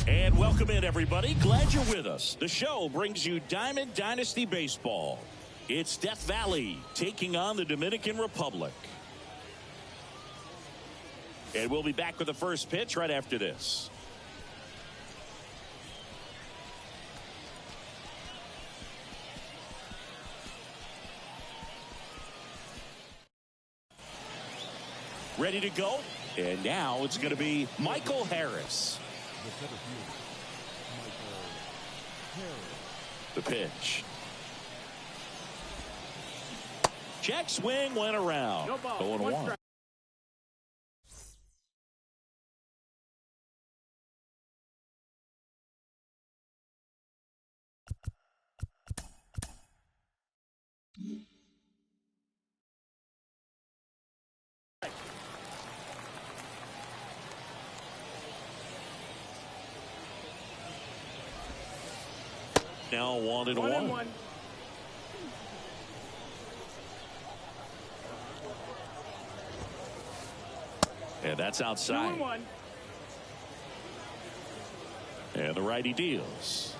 And welcome in, everybody. Glad you're with us. The show brings you Diamond Dynasty Baseball. It's Death Valley taking on the Dominican Republic. And we'll be back with the first pitch right after this. Ready to go? And now it's going to be Michael Harris. The pitch. Check swing went around. No ball. 0-1. Now 1-1. And that's outside. 2-1. And the righty deals.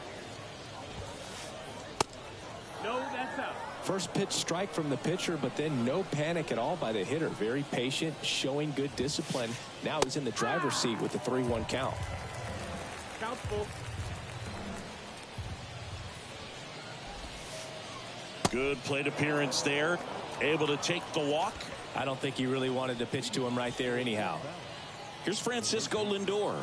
No, that's out. First pitch strike from the pitcher, but then no panic at all by the hitter. Very patient, showing good discipline. Now he's in the driver's seat with the 3-1 count. Count full. Good plate appearance there. Able to take the walk. I don't think he really wanted to pitch to him right there anyhow. Here's Francisco Lindor.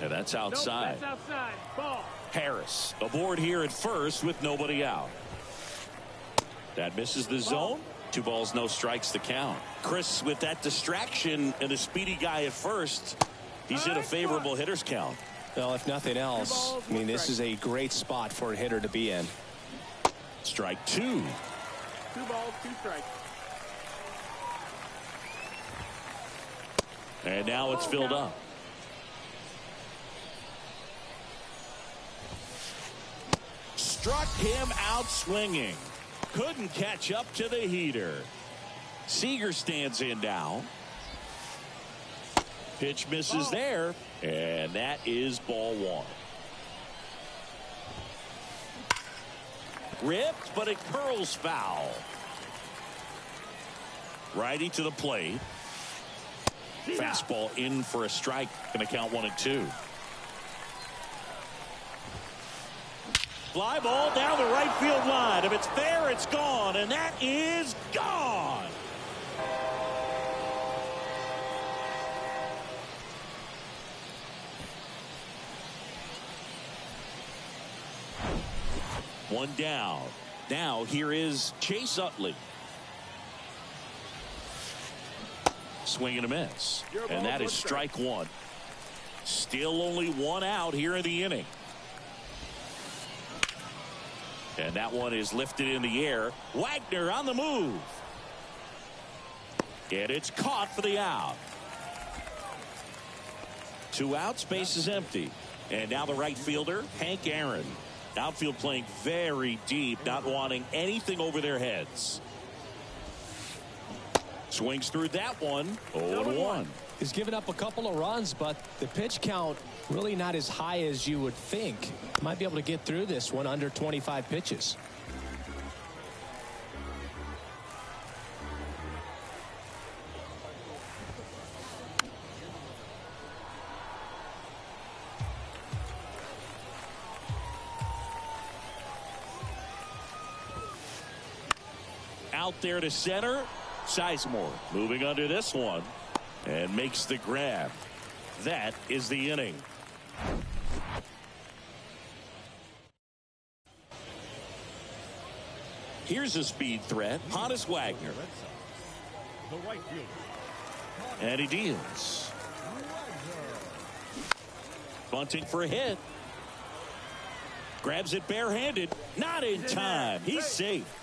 And that's outside. Nope, that's outside. Ball. Harris aboard here at first with nobody out. That misses the zone. 2 balls, no strikes to count. Chris, with that distraction and a speedy guy at first, he's in a favorable hitter's count. Well, if nothing else, I mean, this is a great spot for a hitter to be in. Strike 2. 2 balls, 2 strikes. And now it's filled up. Struck him out swinging. Couldn't catch up to the heater. Seager stands in now. Pitch misses there. And that is ball 1. Ripped, but it curls foul. Righty to the plate. Fastball in for a strike. Going to count 1-2. Fly ball down the right field line. If it's there, it's gone. And that is gone. One down. Now here is Chase Utley. Swing and a miss. And that is strike 1. Still only 1 out here in the inning. And that one is lifted in the air. Wagner on the move. And it's caught for the out. 2 outs, base is empty. And now the right fielder, Hank Aaron. Outfield playing very deep, not wanting anything over their heads. Swings through that one. 0-1. He's given up a couple of runs, but the pitch count really not as high as you would think. Might be able to get through this one under 25 pitches. Out there to center. Sizemore moving under this one. And makes the grab. That is the inning. Here's a speed threat. Honus Wagner. And he deals. Bunting for a hit. Grabs it barehanded. Not in time. He's safe.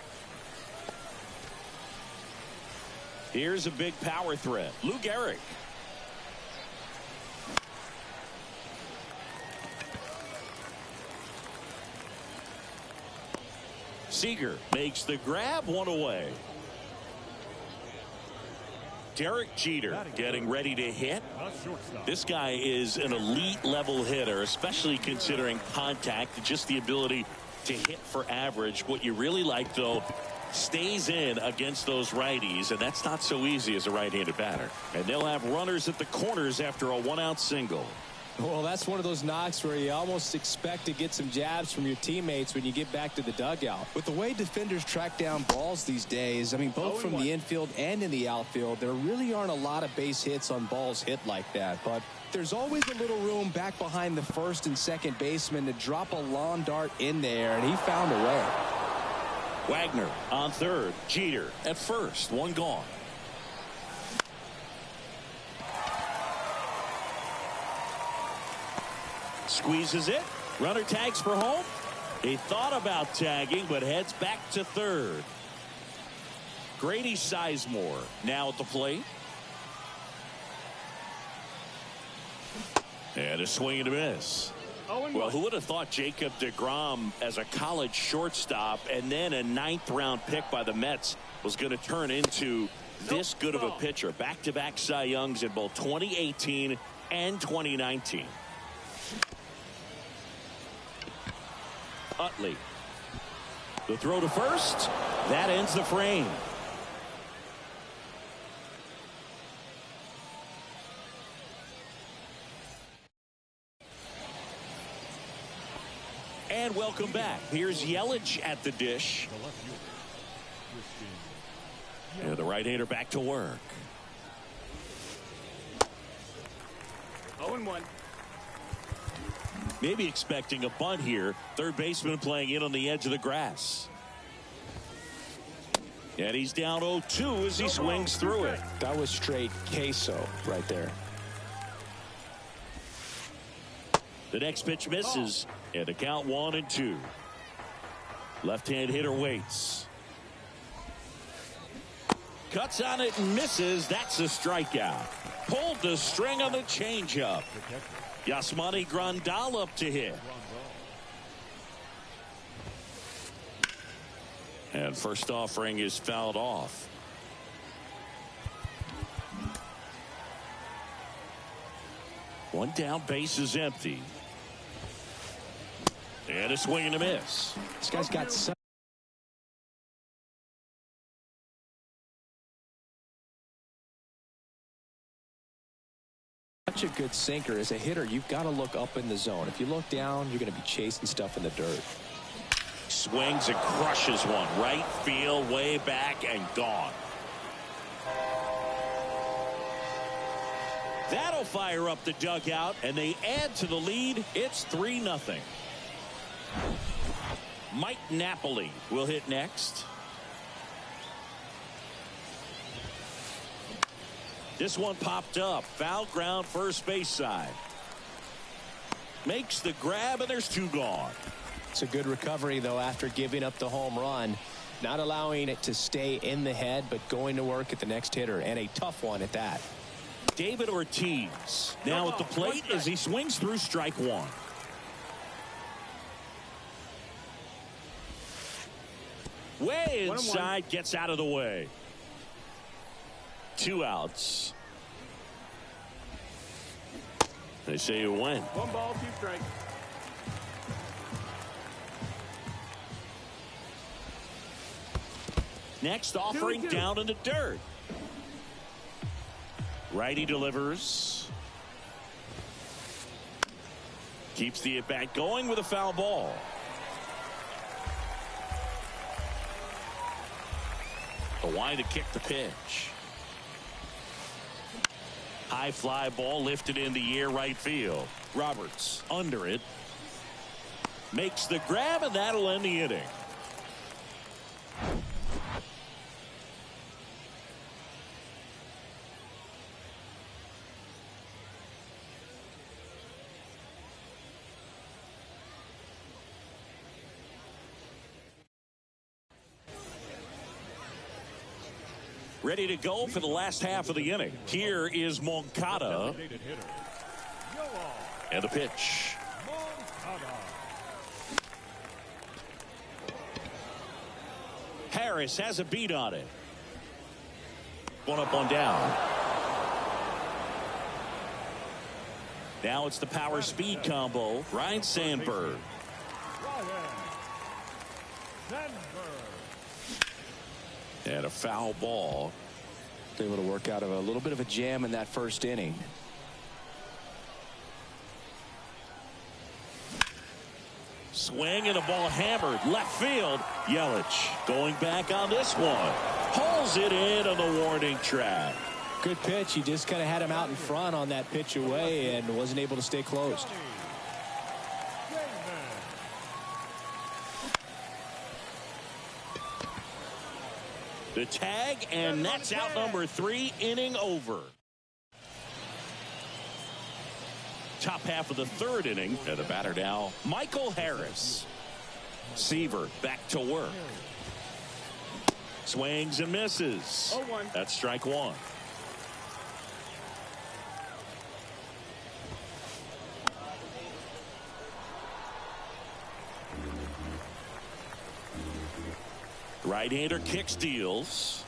Here's a big power threat. Lou Gehrig. Seager makes the grab, one away. Derek Jeter getting ready to hit. This guy is an elite level hitter, especially considering contact, just the ability to hit for average. What you really like, though, stays in against those righties, and that's not so easy as a right-handed batter. And they'll have runners at the corners after a one-out single. Well, that's one of those knocks where you almost expect to get some jabs from your teammates when you get back to the dugout. With the way defenders track down balls these days, I mean, both from the infield and in the outfield, there really aren't a lot of base hits on balls hit like that. But there's always a little room back behind the first and second baseman to drop a lawn dart in there, and he found a way. Wagner on third. Jeter at first. One gone. Squeezes it. Runner tags for home. He thought about tagging, but heads back to third. Grady Sizemore now at the plate. And a swing and a miss. Well, who would have thought Jacob deGrom as a college shortstop and then a 9th round pick by the Mets was going to turn into this good of a pitcher? Back-to-back Cy Youngs in both 2018 and 2019. Utley. The throw to first. That ends the frame. And welcome back. Here's Yelich at the dish. And the right-hander back to work. 0-1. Maybe expecting a bunt here. Third baseman playing in on the edge of the grass. And he's down 0-2 as he swings through it. That was straight queso right there. The next pitch misses. And the count 1-2. Left-hand hitter waits. Cuts on it and misses. That's a strikeout. Pulled the string on the changeup. Yasmani Grandal up to hit. And first offering is fouled off. One down, base is empty. And a swing and a miss. This guy's got such a good sinker. As a hitter, you've got to look up in the zone. If you look down, you're going to be chasing stuff in the dirt. Swings and crushes one. Right field, way back, and gone. That'll fire up the dugout, and they add to the lead. It's 3-0. Mike Napoli will hit next. This one popped up. Foul ground, first base side. Makes the grab, and there's 2 gone. It's a good recovery, though, after giving up the home run. Not allowing it to stay in the head, but going to work at the next hitter, and a tough one at that. David Ortiz now at the plate as he swings through strike 1. Way inside, gets out of the way. 2 outs. They say you win. 1 ball, 2 strikes. Next offering down in the dirt. Righty delivers. Keeps the at-bat going with a foul ball. The wind to kick the pitch. High fly ball lifted in the air right field. Roberts under it. Makes the grab, and that'll end the inning. Ready to go for the last half of the inning. Here is Moncada. And the pitch. Harris has a beat on it. One up, one down. Now it's the power speed combo. Ryan Sandberg. And a foul ball. Able to work out of a little bit of a jam in that first inning. Swing and a ball hammered left field. Yelich going back on this one. Pulls it in on the warning track. Good pitch. He just kind of had him out in front on that pitch away and wasn't able to stay closed. The tag, and that's out number 3, inning over. Top half of the third inning, and the batter now, Michael Harris. Seaver back to work. Swings and misses. 0-1. That's strike one. Right-hander kicks, deals.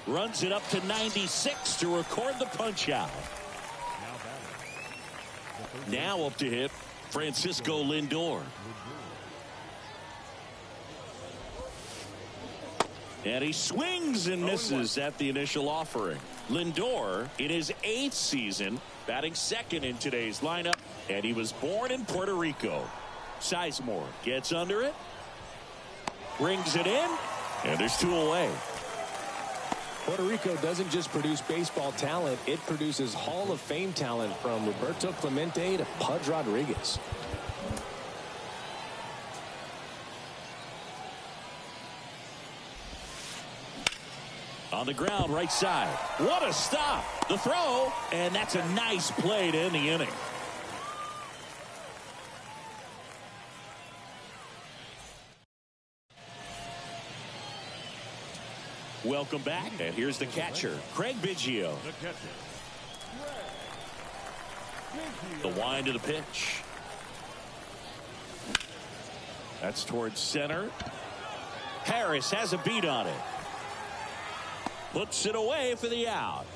Runs it up to 96 to record the punch out. Now up to hit Francisco Lindor. And he swings and misses at the initial offering. Lindor in his 8th season, batting second in today's lineup, and he was born in Puerto Rico. Sizemore gets under it. Brings it in, and there's 2 away. Puerto Rico doesn't just produce baseball talent, it produces Hall of Fame talent from Roberto Clemente to Pudge Rodriguez. On the ground, right side. What a stop. The throw, and that's a nice play to end the inning. Welcome back, and here's the catcher, Craig Biggio. The wind of the pitch. That's towards center. Harris has a beat on it. Puts it away for the out.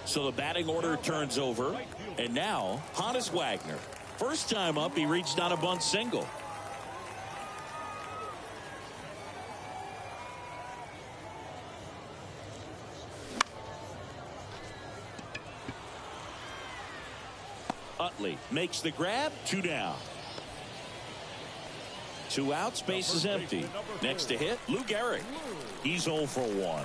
So the batting order turns over, and now Honus Wagner. First time up, he reached on a bunt single. Utley makes the grab. 2 down. 2 outs. Base is empty. Next to hit, Lou Gehrig. He's 0 for 1.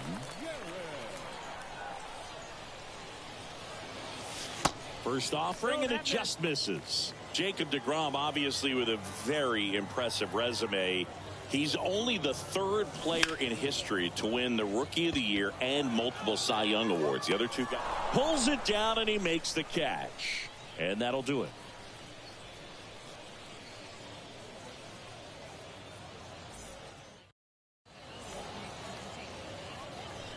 First offering, and it just misses. Jacob deGrom, obviously with a very impressive resume. He's only the 3rd player in history to win the Rookie of the Year and multiple Cy Young awards. The other 2 guys. Pulls it down, and he makes the catch. And that'll do it.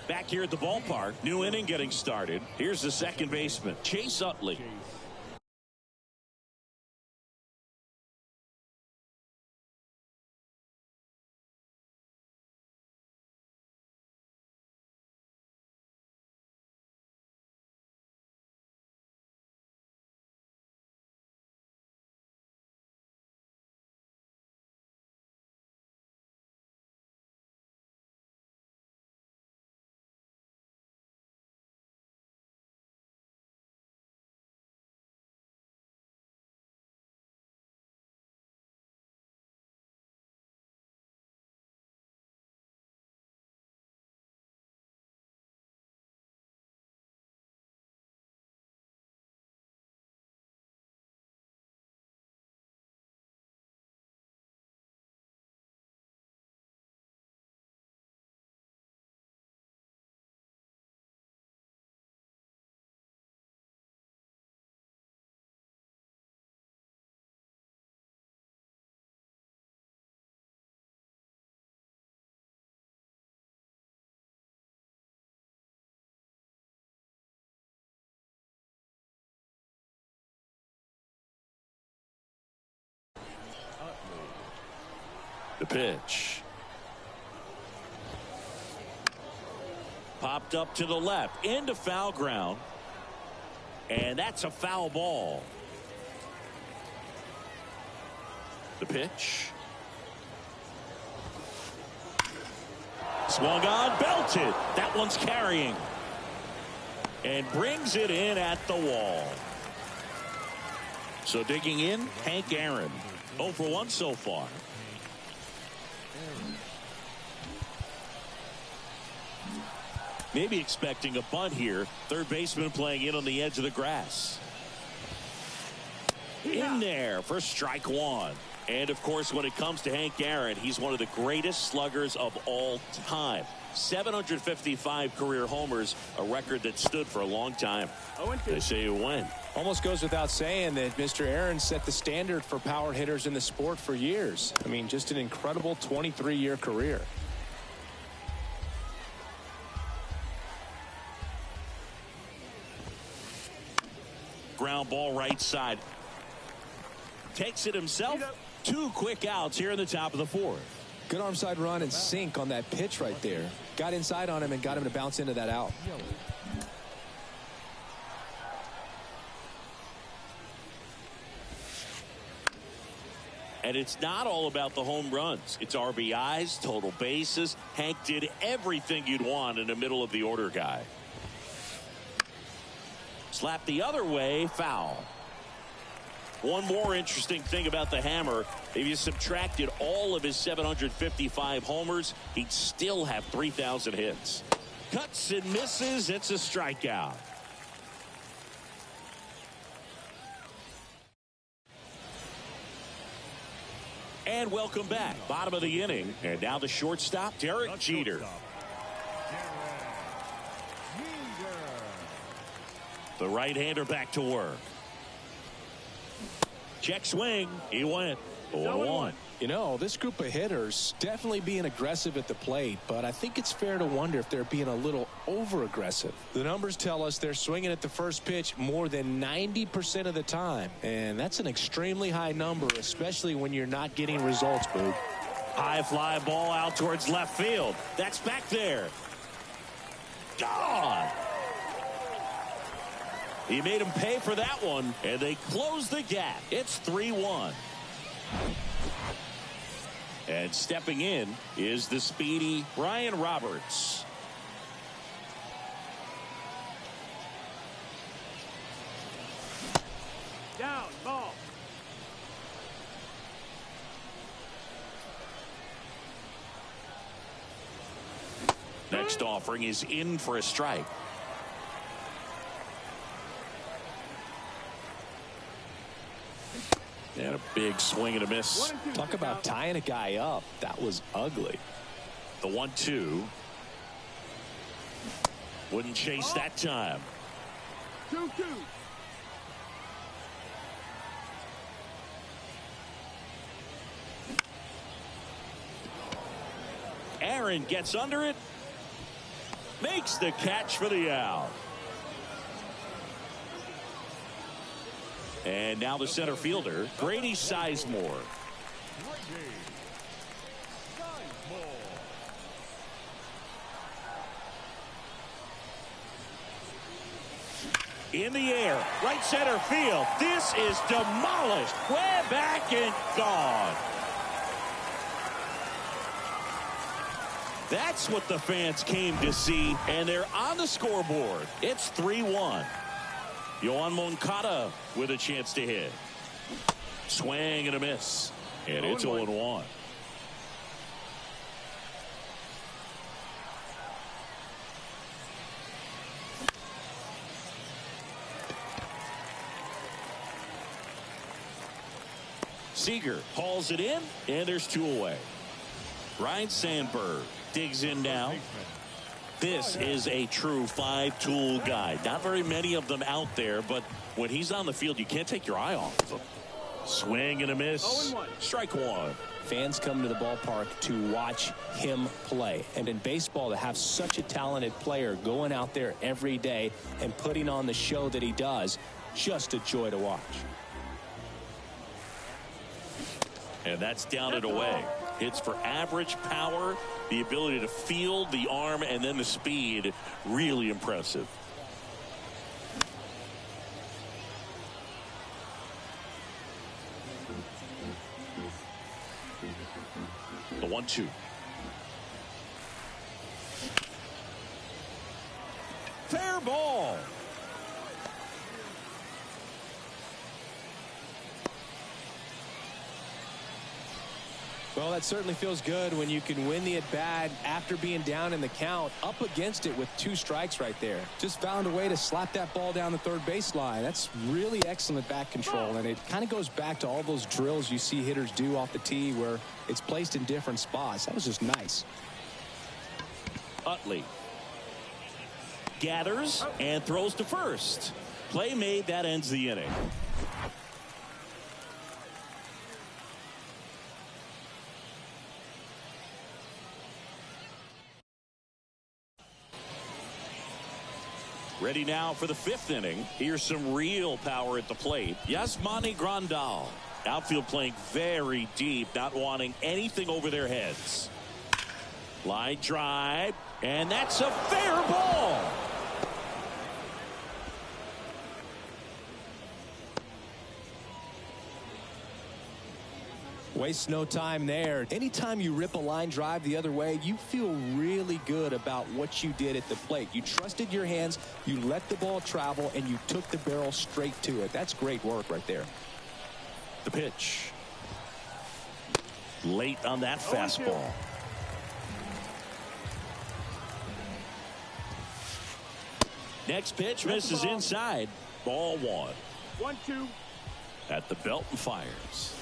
Back here at the ballpark, new inning getting started. Here's the second baseman, Chase Utley. The pitch. Popped up to the left into foul ground. And that's a foul ball. The pitch. Swung on, belted. That one's carrying. And brings it in at the wall. So digging in, Hank Aaron. 0 for 1 so far. Maybe expecting a bunt here. Third baseman playing in on the edge of the grass. In there for strike one. And of course, when it comes to Hank Aaron, he's one of the greatest sluggers of all time. 755 career homers, a record that stood for a long time. They say you win. Almost goes without saying that Mr. Aaron set the standard for power hitters in the sport for years. I mean, just an incredible 23-year career. Ground ball right side. Takes it himself. 2 quick outs here in the top of the 4th. Good arm side run and sink on that pitch right there. Got inside on him and got him to bounce into that out. And it's not all about the home runs. It's RBIs, total bases. Hank did everything you'd want in the middle of the order guy. Slap the other way, foul. One more interesting thing about the hammer, if you subtracted all of his 755 homers, he'd still have 3,000 hits. Cuts and misses, it's a strikeout. And welcome back. Bottom of the inning. And now the shortstop, Derek Jeter. The right-hander back to work. Check swing. He went 0-1. You know, this group of hitters definitely being aggressive at the plate, but I think it's fair to wonder if they're being a little over-aggressive. The numbers tell us they're swinging at the first pitch more than 90% of the time, and that's an extremely high number, especially when you're not getting results, Boog. High fly ball out towards left field. That's back there. Gone. He made him pay for that one, and they close the gap. It's 3-1. And stepping in is the speedy Ryan Roberts. Down, ball. Next offering is in for a strike. And a big swing and a miss. Talk about tying a guy up. That was ugly. The 1-2. Wouldn't chase that time. 2-2. Aaron gets under it. Makes the catch for the out. And now the center fielder, Grady Sizemore. In the air, right center field. This is demolished. Way back and gone. That's what the fans came to see, and they're on the scoreboard. It's 3-1. Yohan Moncada with a chance to hit. Swing and a miss. And it's 0-1. Seager hauls it in, and there's 2 away. Ryan Sandberg digs in now. This is a true 5-tool guy. Not very many of them out there, but when he's on the field, you can't take your eye off of him. Swing and a miss. Strike one. Fans come to the ballpark to watch him play. And in baseball, to have such a talented player going out there every day and putting on the show that he does, just a joy to watch. And that's down and away. Hits for average power, the ability to field, the arm, and then the speed. Really impressive. The 1-2. Fair ball. Well, that certainly feels good when you can win the at-bat after being down in the count, up against it with 2 strikes right there. Just found a way to slap that ball down the third baseline. That's really excellent bat control, and it kind of goes back to all those drills you see hitters do off the tee where it's placed in different spots. That was just nice. Utley gathers and throws to first. Play made. That ends the inning. Ready now for the 5th inning. Here's some real power at the plate. Yasmani Grandal. Outfield playing very deep, not wanting anything over their heads. Line drive, and that's a fair ball. Waste no time there. Anytime you rip a line drive the other way, you feel really good about what you did at the plate. You trusted your hands, you let the ball travel, and you took the barrel straight to it. That's great work right there. The pitch. Late on that fastball. Next pitch misses inside. Ball 1. 1-2. At the belt and fires.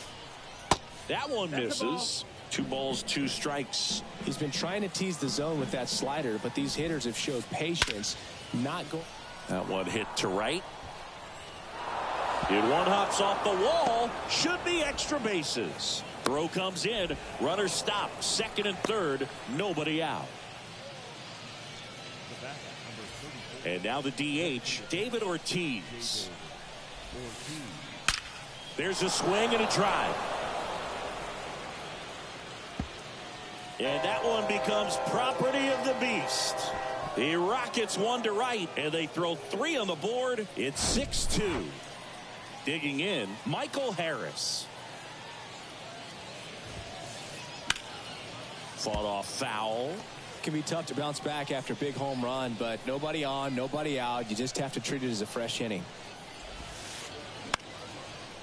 That one misses. 2 balls, 2 strikes. He's been trying to tease the zone with that slider, but these hitters have showed patience. Not going. That one hit to right. And one hops off the wall. Should be extra bases. Throw comes in. Runner stopped. 2nd and 3rd. Nobody out. And now the DH, David Ortiz. There's a swing and a drive. And that one becomes property of the beast. The Rockets 1 to right, and they throw 3 on the board. It's 6-2. Digging in, Michael Harris. Fought off foul. It can be tough to bounce back after a big home run, but nobody on, nobody out. You just have to treat it as a fresh inning.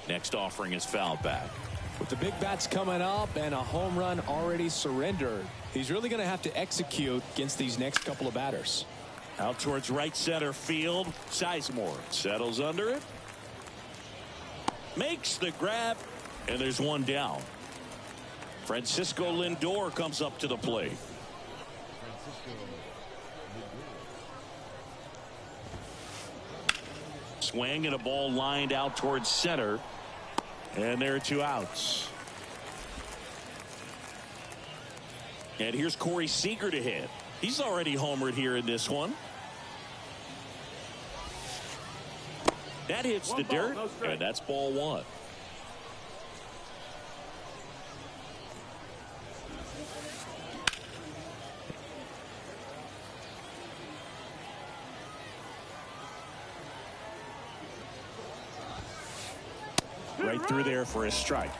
Next offering is fouled back. With the big bats coming up and a home run already surrendered, he's really going to have to execute against these next couple of batters. Out towards right center field. Sizemore settles under it. Makes the grab, and there's one down. Francisco Lindor comes up to the plate. Swing and a ball lined out towards center. And there are 2 outs. And here's Corey Seager to hit. He's already homered here in this one. That hits the dirt, and that's ball 1. Right through there for a strike.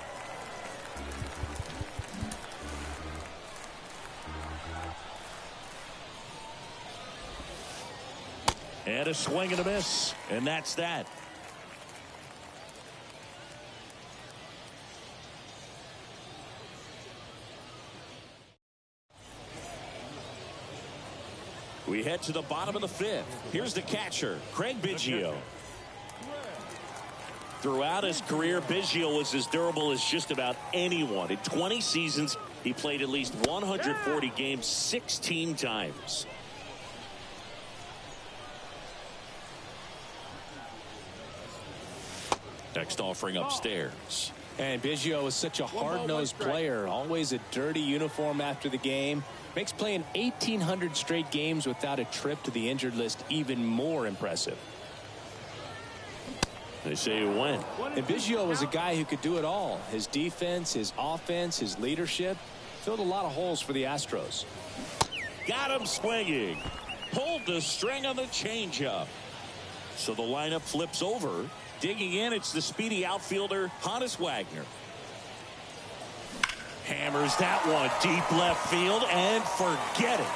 And a swing and a miss. And that's that. We head to the bottom of the 5th. Here's the catcher, Craig Biggio. Throughout his career, Biggio was as durable as just about anyone. In 20 seasons, he played at least 140 games 16 times. Next offering upstairs. And Biggio is such a hard-nosed player. Always a dirty uniform after the game. Makes playing 1,800 straight games without a trip to the injured list even more impressive. They say he went. And Biggio was a guy who could do it all. His defense, his offense, his leadership. Filled a lot of holes for the Astros. Got him swinging. Pulled the string on the changeup. So the lineup flips over. Digging in, it's the speedy outfielder, Hannes Wagner. Hammers that one deep left field and forget it.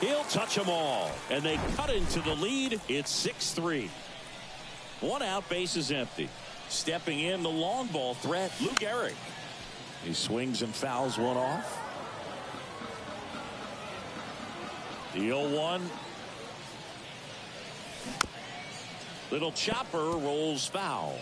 He'll touch them all. And they cut into the lead. It's 6-3. One out, base is empty. Stepping in, the long ball threat, Lou Gehrig. He swings and fouls one off. The 0-1. Little chopper rolls foul.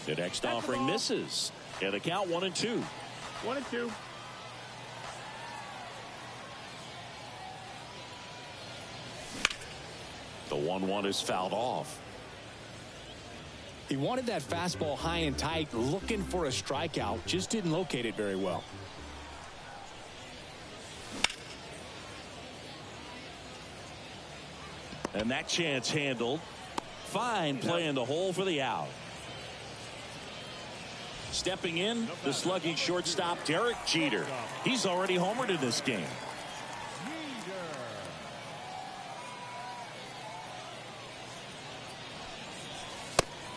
The next offering misses. And the count 1-2. 1-2. The 1-1 is fouled off. He wanted that fastball high and tight, looking for a strikeout. Just didn't locate it very well. And that chance handled. Fine play in the hole for the out. Stepping in, the slugging shortstop, Derek Jeter. He's already homered in this game.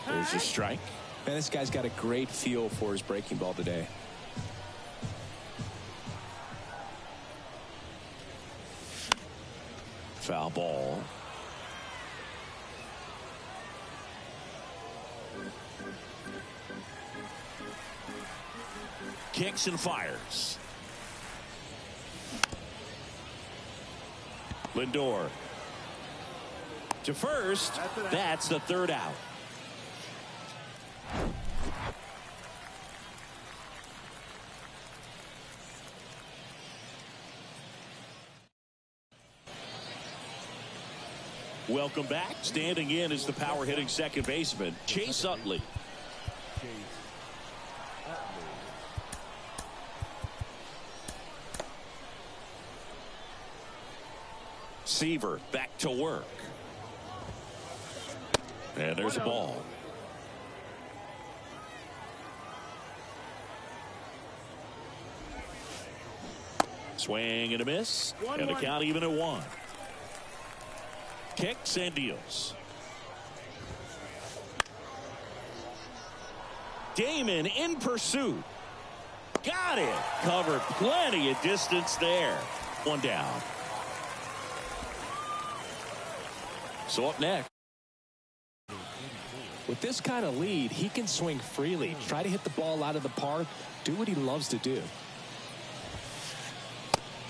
There's a strike. Man, this guy's got a great feel for his breaking ball today. Foul ball. Kicks and fires. Lindor to first. That's the third out. Welcome back. Standing in is the power hitting second baseman, Chase Utley. Seaver back to work. And there's a ball. Swing and a miss. And the count even at 1. Kicks and deals. Damon in pursuit. Got it. Covered plenty of distance there. One down. So up next. With this kind of lead, he can swing freely, try to hit the ball out of the park, do what he loves to do.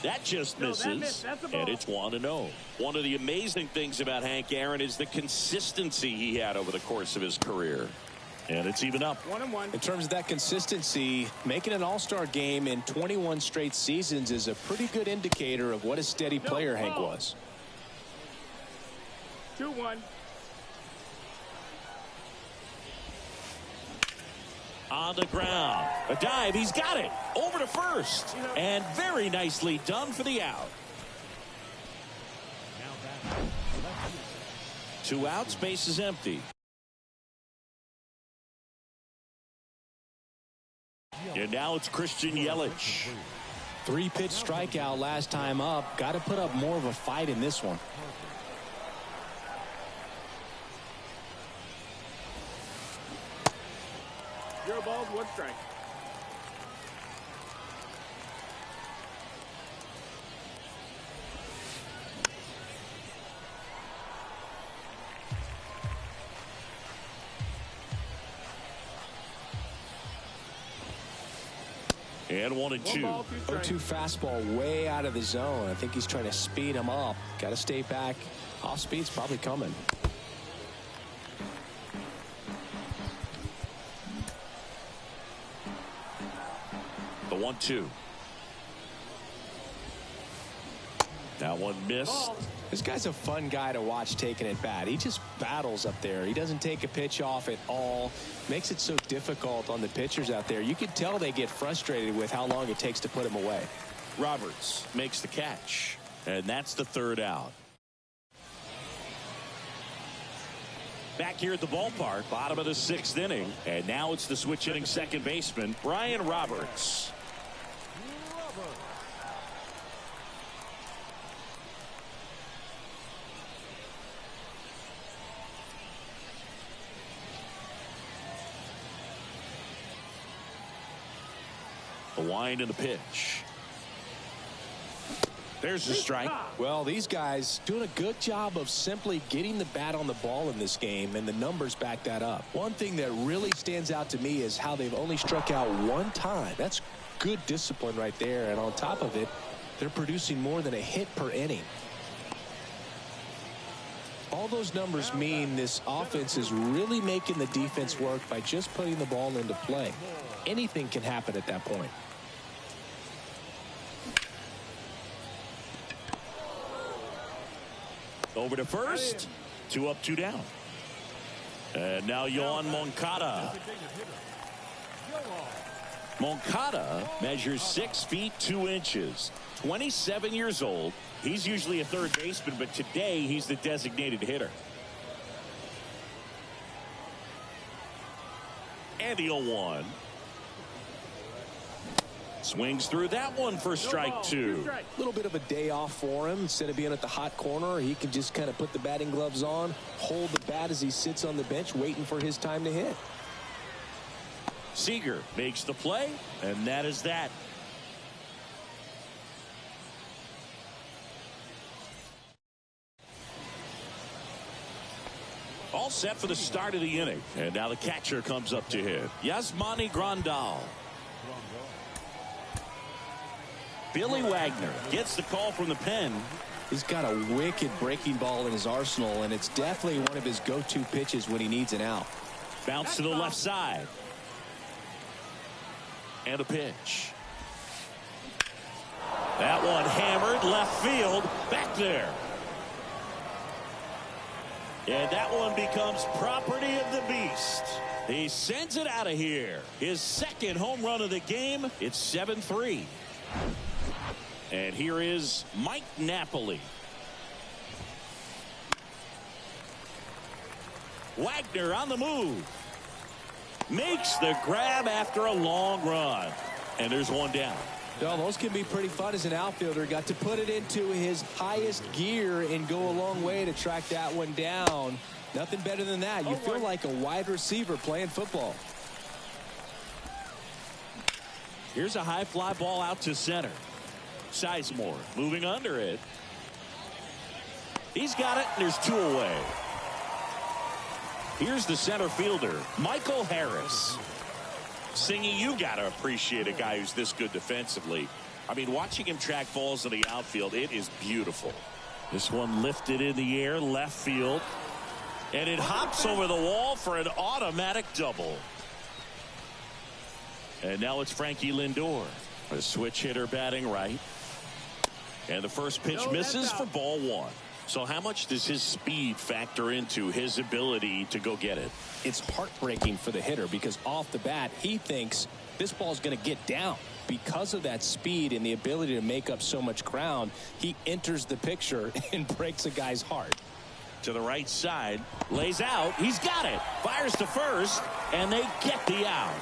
That just misses, and it's 1-0. One of the amazing things about Hank Aaron is the consistency he had over the course of his career. And it's even up. 1-1. In terms of that consistency, making an all-star game in 21 straight seasons is a pretty good indicator of what a steady player Hank was. 2-1. On the ground. A dive. He's got it. Over to first. And very nicely done for the out. 2 outs. Base is empty. And now it's Christian Yelich. 3-pitch strikeout last time up. Got to put up more of a fight in this one. Zero balls, 1 strike. And 1-2. 0-2 fastball way out of the zone. I think he's trying to speed him up. Got to stay back. Off speed's probably coming. The 1-2. That one missed. This guy's a fun guy to watch taking at bat. He just battles up there. He doesn't take a pitch off at all. Makes it so difficult on the pitchers out there. You can tell they get frustrated with how long it takes to put him away. Roberts makes the catch. And that's the third out. Back here at the ballpark, bottom of the 6th inning. And now it's the switch hitting second baseman, Brian Roberts. The wind and the pitch. There's the strike. Well, these guys doing a good job of simply getting the bat on the ball in this game, and the numbers back that up. One thing that really stands out to me is how they've only struck out one time. That's good discipline right there, and on top of it, they're producing more than a hit per inning. All those numbers mean this offense is really making the defense work by just putting the ball into play. Anything can happen at that point. Over to first. 2 up, 2 down. And now Yohan Moncada. Moncada measures 6 feet 2 inches. 27 years old. He's usually a third baseman, but today he's the designated hitter. And the 0-1. Swings through that one for strike 2. A little bit of a day off for him. Instead of being at the hot corner, he can just kind of put the batting gloves on, hold the bat as he sits on the bench waiting for his time to hit. Seager makes the play, and that is that. All set for the start of the inning. And now the catcher comes up to hit. Yasmani Grandal. Billy Wagner gets the call from the pen. He's got a wicked breaking ball in his arsenal, and it's definitely one of his go-to pitches when he needs an out. Bounce to the left side. And a pitch. That one hammered left field. Back there. And that one becomes property of the beast. He sends it out of here. His second home run of the game. It's 7-3. And here is Mike Napoli. Wagner on the move. Makes the grab after a long run. And there's one down. Well, those can be pretty fun as an outfielder. Got to put it into his highest gear and go a long way to track that one down. Nothing better than that. You feel like a wide receiver playing football. Here's a high fly ball out to center. Sizemore moving under it. He's got it, and there's 2 away. Here's the center fielder, Michael Harris. Singy, you got to appreciate a guy who's this good defensively. I mean, watching him track balls in the outfield, it is beautiful. This one lifted in the air, left field. And it hops over the wall for an automatic double. And now it's Frankie Lindor, a switch hitter batting right. And the first pitch misses for ball 1. So how much does his speed factor into his ability to go get it? It's heartbreaking for the hitter because off the bat, he thinks this ball's going to get down. Because of that speed and the ability to make up so much ground, he enters the picture and breaks a guy's heart. To the right side, lays out, he's got it. Fires to first, and they get the out.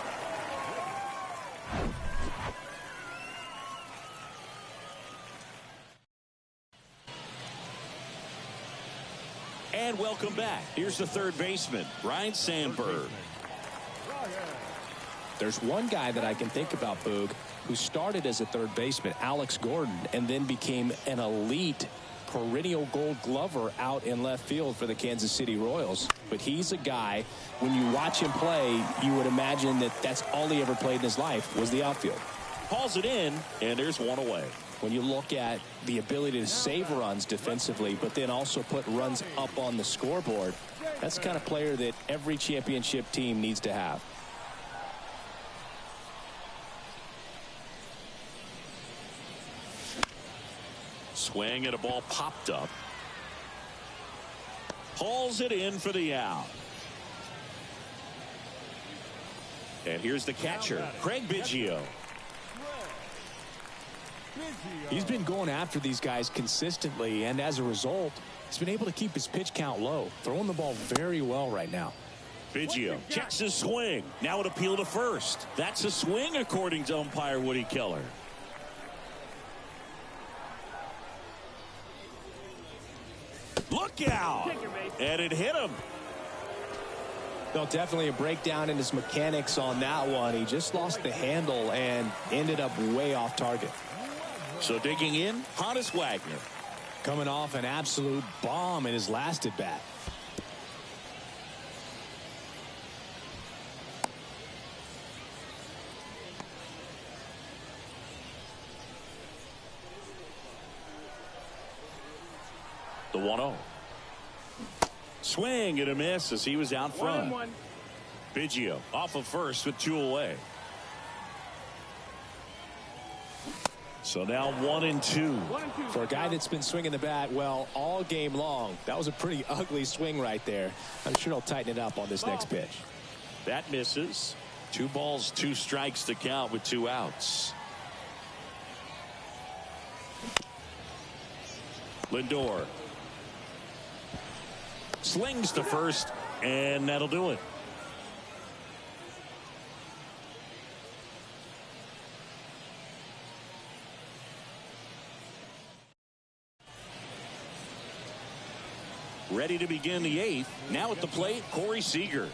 And welcome back. Here's the third baseman, Ryne Sandberg. There's one guy that I can think about, Boog, who started as a third baseman, Alex Gordon, and then became an elite perennial Gold Glover out in left field for the Kansas City Royals. But he's a guy, when you watch him play, you would imagine that that's all he ever played in his life was the outfield. Hauls it in, and there's one away. When you look at the ability to save runs defensively, but then also put runs up on the scoreboard, that's the kind of player that every championship team needs to have. Swing and a ball popped up. Hauls it in for the out. And here's the catcher, Craig Biggio. He's been going after these guys consistently, and as a result, he's been able to keep his pitch count low, throwing the ball very well right now. Biggio checks his swing. Now an appeal to first. That's a swing, according to umpire Woody Keller. Look out! And it hit him. No, definitely a breakdown in his mechanics on that one. He just lost the handle and ended up way off target. So digging in, Honus Wagner. Coming off an absolute bomb in his last at bat. The 1-0. Swing and a miss as he was out front. 1-1. Biggio off of first with 2 away. So now 1-2. For a guy that's been swinging the bat well all game long, that was a pretty ugly swing right there. I'm sure he'll tighten it up on this next pitch. That misses. 2 balls, 2 strikes to count with 2 outs. Lindor slings to first, and that'll do it. Ready to begin the 8th. Now at the plate, Corey Seager.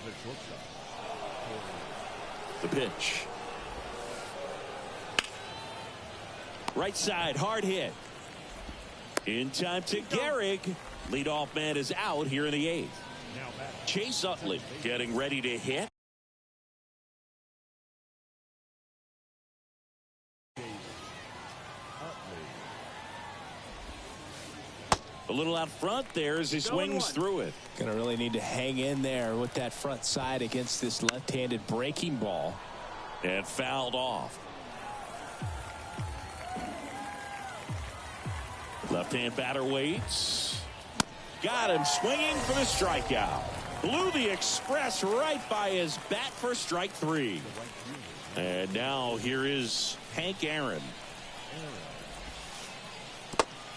The pitch. Right side, hard hit. In time to Gehrig. Leadoff man is out here in the 8th. Chase Utley getting ready to hit. A little out front there as he swings through it. Gonna really need to hang in there with that front side against this left-handed breaking ball. And fouled off. Left-hand batter waits. Got him swinging for the strikeout. Blew the express right by his bat for strike 3. And now here is Hank Aaron.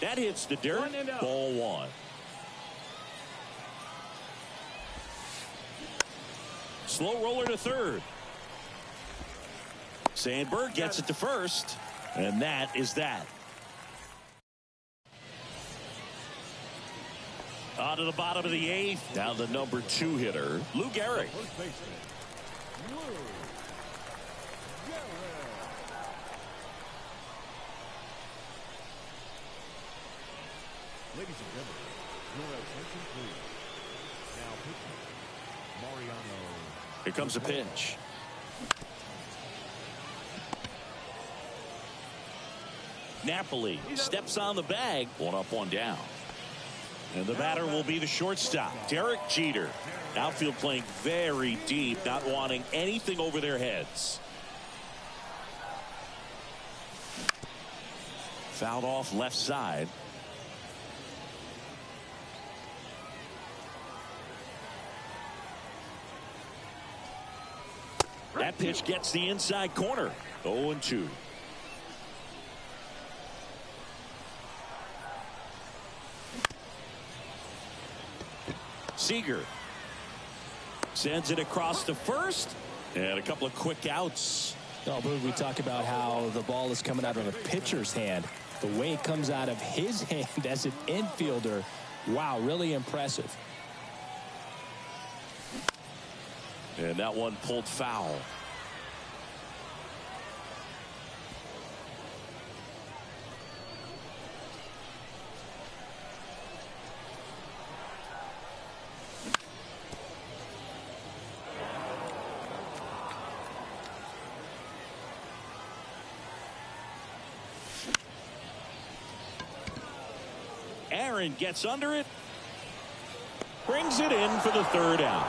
That hits the dirt. Ball 1. Slow roller to third. Sandberg gets it to first. And that is that. On to the bottom of the 8th. Down the number 2 hitter, Lou Gehrig. Ladies and gentlemen, your attention please. Now pitching, Mariano. Here comes a pitch. Napoli steps on the bag. 1 up, 1 down. And the batter will be the shortstop, Derek Jeter. Outfield playing very deep, not wanting anything over their heads. Fouled off left side. That pitch gets the inside corner. 0-2. Seager sends it across to first, and a couple of quick outs. Oh, we talk about how the ball is coming out of a pitcher's hand. The way it comes out of his hand as an infielder, wow, really impressive. And that one pulled foul. Aaron gets under it, brings it in for the 3rd out.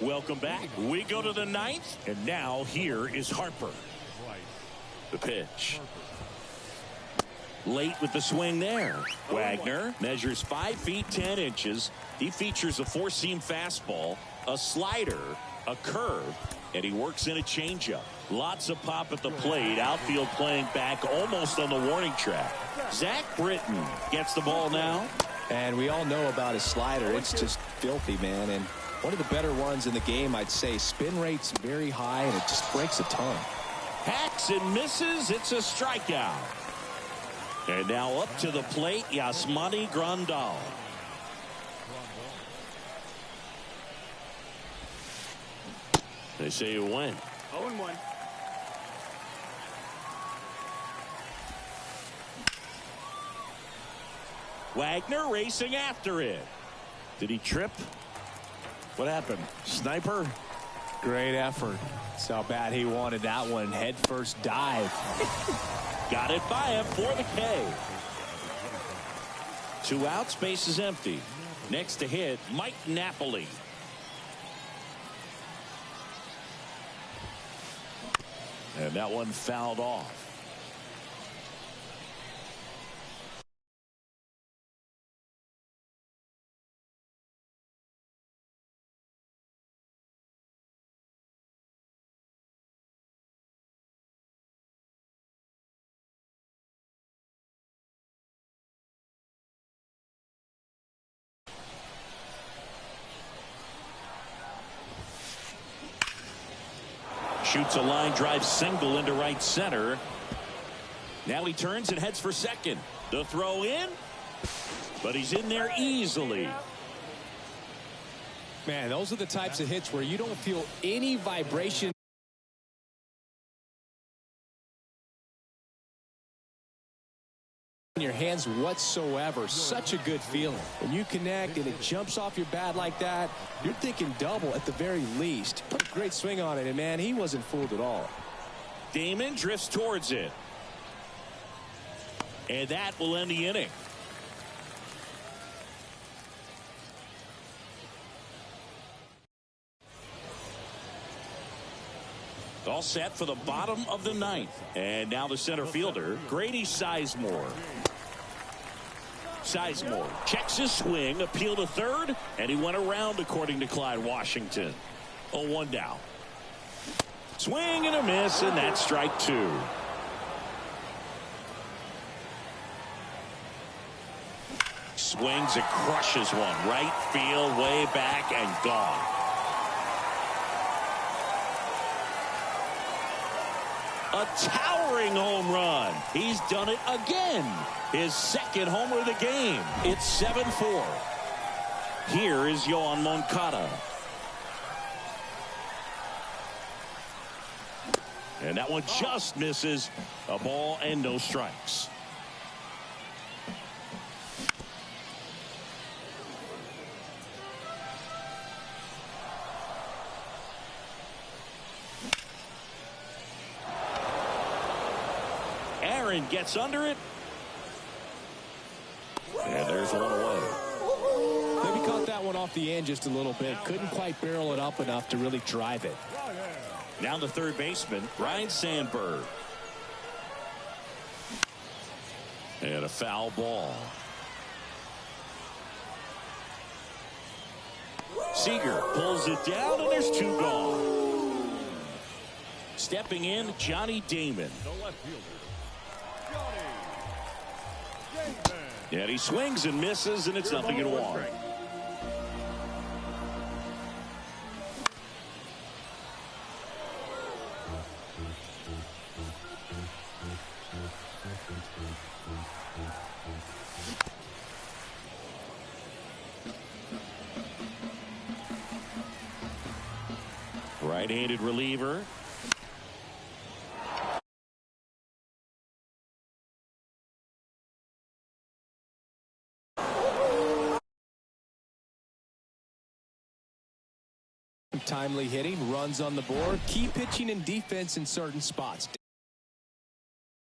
Welcome back. We go to the 9th, and now here is Harper. The pitch. Late with the swing there. Wagner measures 5 feet 10 inches. He features a 4-seam fastball, a slider, a curve, and he works in a changeup. Lots of pop at the plate. Outfield playing back almost on the warning track. Zach Britton gets the ball now. And we all know about his slider. It's just filthy, man. And one of the better ones in the game, I'd say. Spin rate's very high, and it just breaks a ton. Hacks and misses. It's a strikeout. And now up to the plate, Yasmani Grandal. They say you win. 0-1. Wagner racing after it. Did he trip? What happened? Sniper? Great effort. That's how bad he wanted that one. Head first dive. Got it by him for the K. 2 outs, base is empty. Next to hit, Mike Napoli. And that one fouled off. Shoots a line drive single into right center. Now he turns and heads for second. The throw in, but he's in there easily. Man, those are the types of hits where you don't feel any vibration in your hands whatsoever. Such a good feeling. When you connect and it jumps off your bat like that, you're thinking double at the very least. Put a great swing on it, and man, he wasn't fooled at all. Damon drifts towards it. And that will end the inning. All set for the bottom of the 9th. And now the center fielder, Grady Sizemore. Sizemore checks his swing, appeal to third, and he went around according to Clyde Washington. 0-1 down. Swing and a miss, and that's strike 2. Swings and crushes one. Right field, way back, and gone. A towering home run. He's done it again. His second homer of the game. It's 7-4. Here is Yoan Moncada. And that one just misses. A ball and no strikes. Aaron gets under it. And there's one away. Maybe caught that one off the end just a little bit. Couldn't quite barrel it up enough to really drive it. Now the third baseman, Ryan Sandberg. And a foul ball. Seager pulls it down, and there's 2 gone. Stepping in, Johnny Damon. The left fielder, And he swings and misses, and it's 0-1. Right-handed reliever. Timely hitting, runs on the board, key pitching and defense in certain spots.